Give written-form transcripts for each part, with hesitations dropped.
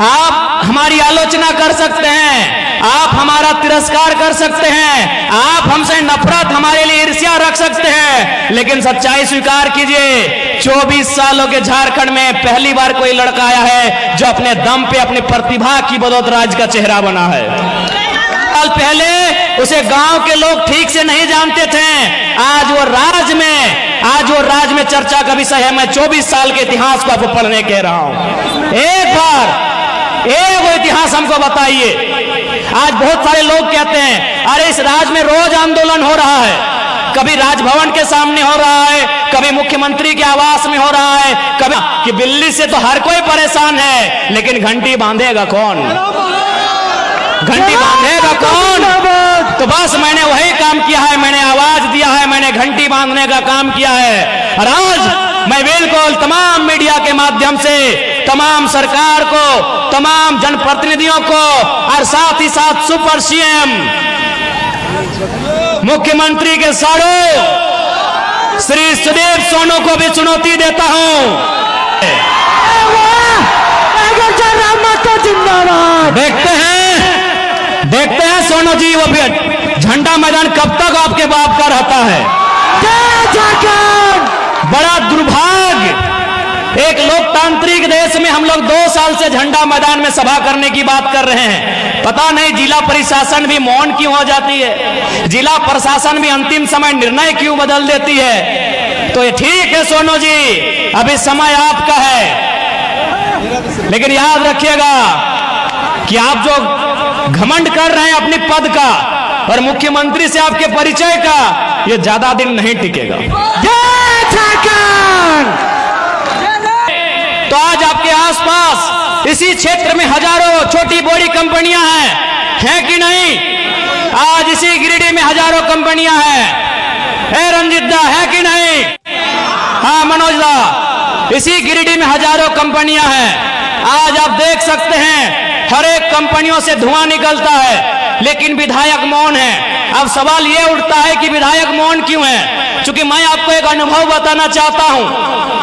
आप हमारी आलोचना कर सकते हैं, आप हमारा तिरस्कार कर सकते हैं, आप हमसे नफरत, हमारे लिए ईर्ष्या रख सकते हैं, लेकिन सच्चाई स्वीकार कीजिए, 24 सालों के झारखंड में पहली बार कोई लड़का आया है जो अपने दम पे, अपनी प्रतिभा की बदौलत राज्य का चेहरा बना है। साल पहले उसे गांव के लोग ठीक से नहीं जानते थे, आज वो राज में चर्चा का विषय है। मैं 24 साल के इतिहास को आपको पढ़ने कह रहा हूं। एक बार वो इतिहास हमको बताइए। आज बहुत सारे लोग कहते हैं अरे इस राज्य में रोज आंदोलन हो रहा है, कभी राजभवन के सामने हो रहा है, कभी मुख्यमंत्री के आवास में हो रहा है, कभी कि दिल्ली से तो हर कोई परेशान है, लेकिन घंटी बांधेगा कौन? घंटी बांधेगा कौन? तो बस मैंने वही काम किया है, मैंने आवाज दिया है, मैंने घंटी बांधने का काम किया है। और आज मैं बिल्कुल तमाम मीडिया के माध्यम से तमाम सरकार को, तमाम जनप्रतिनिधियों को और साथ ही साथ सुपर सीएम मुख्यमंत्री के साड़ू श्री सुदीप सोनू को भी चुनौती देता हूं। देखते हैं सोनू जी वो झंडा मैदान कब तक आपके बाप का रहता है। बड़ा दुर्भाग्य, एक लोकतांत्रिक देश में हम लोग 2 साल से झंडा मैदान में सभा करने की बात कर रहे हैं। पता नहीं जिला प्रशासन भी मौन क्यों हो जाती है, जिला प्रशासन भी अंतिम समय निर्णय क्यों बदल देती है। तो ये ठीक है सोनू जी, अभी समय आपका है, लेकिन याद रखिएगा कि आप जो घमंड कर रहे हैं अपने पद का और मुख्यमंत्री से आपके परिचय का, ये ज्यादा दिन नहीं टिकेगा। तो आज आपके आसपास इसी क्षेत्र में हजारों छोटी बड़ी कंपनियां हैं कि नहीं? आज इसी गिरिडीह में हजारों कंपनियां हैं। रंजित दा है कि नहीं? हाँ मनोज दा, इसी गिरिडीह में हजारों कंपनियां हैं। आज आप देख सकते हैं हर एक कंपनियों से धुआं निकलता है, लेकिन विधायक मौन है। अब सवाल ये उठता है कि विधायक मौन क्यों है? क्योंकि मैं आपको एक अनुभव बताना चाहता हूं।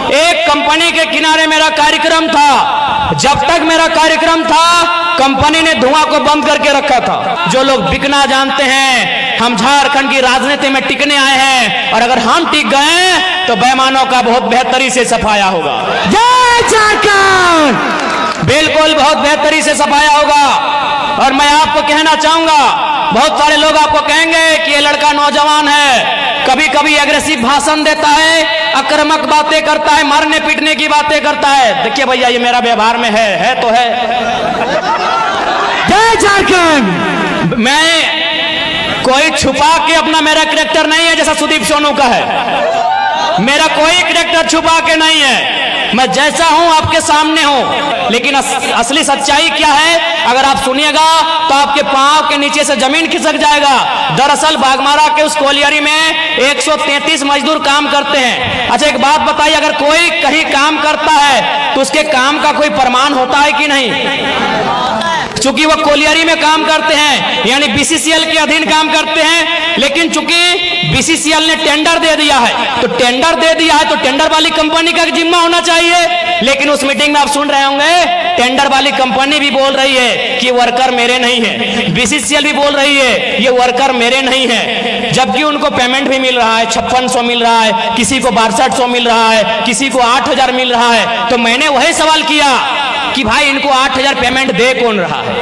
एक कंपनी के किनारे मेरा कार्यक्रम था, जब तक मेरा कार्यक्रम था कंपनी ने धुआं को बंद करके रखा था। जो लोग बिकना जानते हैं, हम झारखंड की राजनीति में टिकने आए हैं, और अगर हम टिक गए तो बेईमानों का बहुत बेहतरी से सफाया होगा। जय झारखंड, बिल्कुल बहुत बेहतरी से सफाया होगा। और मैं आपको कहना चाहूंगा, बहुत सारे लोग आपको कहेंगे कि ये लड़का नौजवान है, कभी कभी एग्रेसिव भाषण देता है, आक्रामक बातें करता है, मारने पीटने की बातें करता है। देखिए भैया, ये मेरा व्यवहार में है तो है। जय झारखंड, मैं कोई छुपा के अपना मेरा कैरेक्टर नहीं है जैसा सुदीप सोनू का है। मेरा कोई कैरेक्टर छुपा के नहीं है, मैं जैसा हूं आपके सामने हूं। लेकिन असली सच्चाई क्या है, अगर आप सुनिएगा तो आपके पांव के नीचे से जमीन खिसक जाएगा। दरअसल बागमारा के उस कोलियरी में 133 मजदूर काम करते हैं। अच्छा एक बात बताइए, अगर कोई कहीं काम करता है तो उसके काम का कोई प्रमाण होता है कि नहीं? चूंकि वो कोलियरी में काम करते हैं, यानी बीसीसीएल के अधीन काम करते हैं, लेकिन चूंकि बीसीसीएल ने टेंडर दे दिया है, तो टेंडर दे दिया है तो टेंडर वाली कंपनी का जिम्मा होना चाहिए। लेकिन उस मीटिंग में आप सुन रहे होंगे, टेंडर वाली कंपनी भी बोल रही है कि वर्कर मेरे नहीं है, बीसीसीएल भी बोल रही है ये वर्कर मेरे नहीं है, जबकि उनको पेमेंट भी मिल रहा है, 5600 मिल रहा है, किसी को 6200 मिल रहा है, किसी को 8000 मिल रहा है। तो मैंने वही सवाल किया कि भाई इनको 8000 पेमेंट दे कौन रहा है?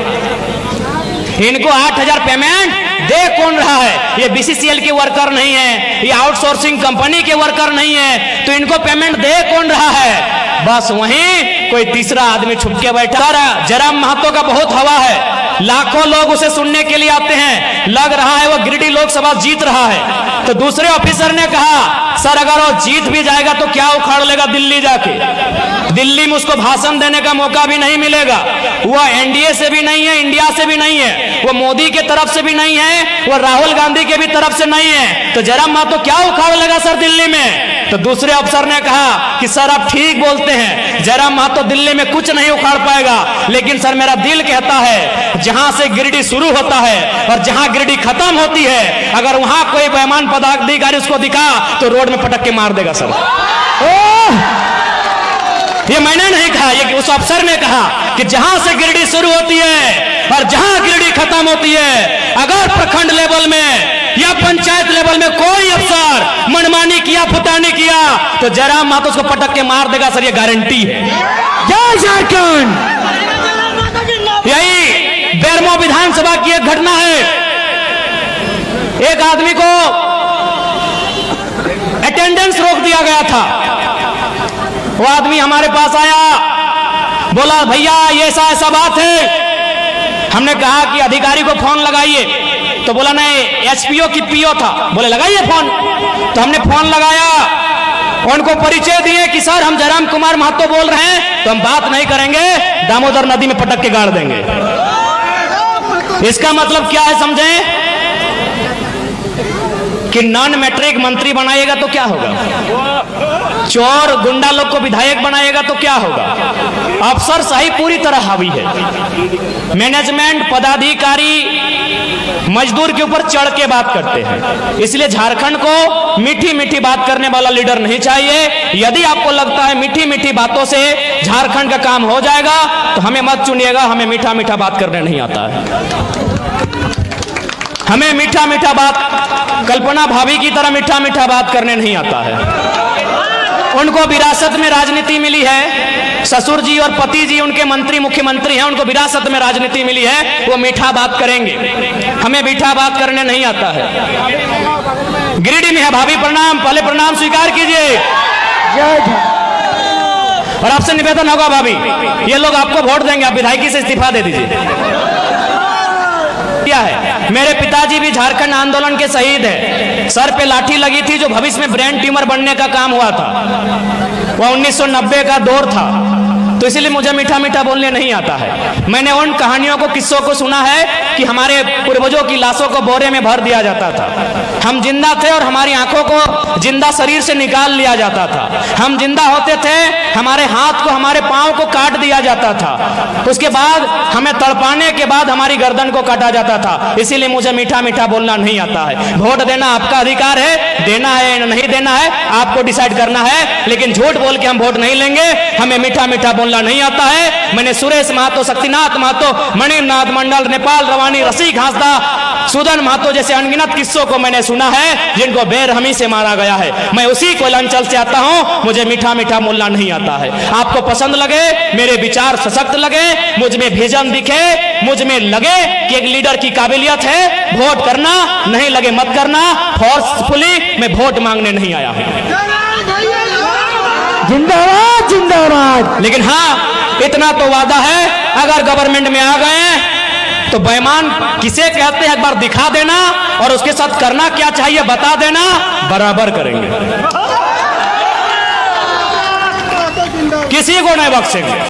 इनको 8000 पेमेंट दे कौन रहा है? ये बीसीसीएल के वर्कर नहीं है, ये आउटसोर्सिंग कंपनी के वर्कर नहीं है, तो इनको पेमेंट दे कौन रहा है? बस वहीं कोई तीसरा आदमी छुप के बैठा। जयराम महतो का बहुत हवा है, लाखों लोग उसे सुनने के लिए आते हैं, लग रहा है वो गिरिडीह लोकसभा जीत रहा है। तो दूसरे ऑफिसर ने कहा, सर अगर वो जीत भी जाएगा तो क्या उखाड़ लेगा दिल्ली जाके? दिल्ली में उसको भाषण देने का मौका भी नहीं मिलेगा। वो एनडीए से भी नहीं है, इंडिया से भी नहीं है, वो मोदी के तरफ से भी नहीं है, वो राहुल गांधी के भी तरफ से नहीं है, तो जयराम महतो क्या उखाड़ लेगा सर दिल्ली में? तो दूसरे अफसर ने कहा कि सर आप ठीक बोलते हैं, जयराम महतो दिल्ली में कुछ नहीं उखाड़ पाएगा, लेकिन सर मेरा दिल कहता है जहां से गिरिडीह शुरू होता है और जहां गिरिडीह खत्म होती है, अगर वहां कोई बेईमान पदाधिकारी उसको दिखा तो रोड में पटक के मार देगा सर। ये मैंने नहीं कहा, ये उस अफसर ने कहा कि जहां से गिरिडीह शुरू होती है और जहां गिरिडीह खत्म होती है, अगर प्रखंड लेवल में या पंचायत लेवल में कोई अफसर मनमानी किया, फुटानी किया, तो जयराम महतो उसको पटक के मार देगा सर, ये गारंटी है। जय झारखंड। यही बेरमो विधानसभा की एक घटना है। एक आदमी को अटेंडेंस रोक दिया गया था। वो आदमी हमारे पास आया, बोला भैया ये ऐसा बात है। हमने कहा कि अधिकारी को फोन लगाइए, तो बोला नहीं, एसपीओ की पीओ था। बोले लगाइए फोन। तो हमने फोन लगाया, उनको परिचय दिए कि सर हम जयराम कुमार महतो बोल रहे हैं, तो हम बात नहीं करेंगे, दामोदर नदी में पटक के गाड़ देंगे। इसका मतलब क्या है समझें कि नॉन मैट्रिक मंत्री बनाएगा तो क्या होगा, चोर गुंडा लोग को विधायक बनाएगा तो क्या होगा। अफसर शाही पूरी तरह हावी है। मैनेजमेंट पदाधिकारी मजदूर के ऊपर चढ़ के बात करते हैं। इसलिए झारखंड को मीठी मीठी बात करने वाला लीडर नहीं चाहिए। यदि आपको लगता है मीठी मीठी बातों से झारखंड का काम हो जाएगा, तो हमें मत चुनिएगा। हमें मीठा मीठा बात करने नहीं आता है। हमें मीठा मीठा बात कल्पना भाभी की तरह मीठा मीठा बात करने नहीं आता है। उनको विरासत में राजनीति मिली है, ससुर जी और पति जी उनके मंत्री मुख्यमंत्री हैं, उनको विरासत में राजनीति मिली है, वो मीठा बात करेंगे। हमें मीठा बात करने नहीं आता है। गिरिडीह में है भाभी, प्रणाम, पहले प्रणाम स्वीकार कीजिए। और आपसे निवेदन होगा भाभी, ये लोग आपको वोट देंगे, आप विधायकी से इस्तीफा दे दीजिए। क्या है, मेरे पिताजी भी झारखंड आंदोलन के शहीद है। सर पे लाठी लगी थी, जो भविष्य में ब्रेन ट्यूमर बनने का काम हुआ था। वह 1990 का दौर था, तो इसीलिए मुझे मीठा मीठा बोलने नहीं आता है। मैंने उन कहानियों को, किस्सों को सुना है कि हमारे पूर्वजों की लाशों को बोरे में भर दिया जाता था। हम जिंदा थे और हमारी आंखों को जिंदा शरीर से निकाल लिया जाता था। हम जिंदा होते थे, हमारे हाथ को, हमारे पांव को काट दिया जाता था। उसके बाद हमें तड़पाने के बाद हमारी गर्दन को काटा जाता था। इसीलिए मुझे मीठा मीठा बोलना नहीं आता है। वोट देना आपका अधिकार है, देना है या नहीं देना है आपको डिसाइड करना है, लेकिन झूठ बोल के हम वोट नहीं लेंगे। हमें मीठा मीठा बोलना नहीं आता है। मैंने सुरेश महतो, शक्तिनाथ महतो, मणिनाथ मंडल, नेपाल रवानी, रसिक हांसदा, सुदन महतो जैसे अनगिनत किस्सों को मैंने सुना है, जिनको बेरहमी से मारा गया है। मैं उसी कोयल अंचल से आता हूं, मुझे मीठा मीठा बोलना नहीं आता है। आपको पसंद लगे, मेरे विचार सशक्त लगे, मुझ में विजन दिखे, मुझ में लगे कि एक लीडर की काबिलियत है, वोट करना, नहीं लगे मत करना। फोर्सफुली मैं वोट मांगने नहीं आया हूं। जिंदाबाद जिंदाबाद। लेकिन हाँ, इतना तो वादा है, अगर गवर्नमेंट में आ गए तो बेईमान किसे कहते हैं एक बार दिखा देना, और उसके साथ करना क्या चाहिए बता देना, बराबर करेंगे, किसी को नहीं बख्शेंगे।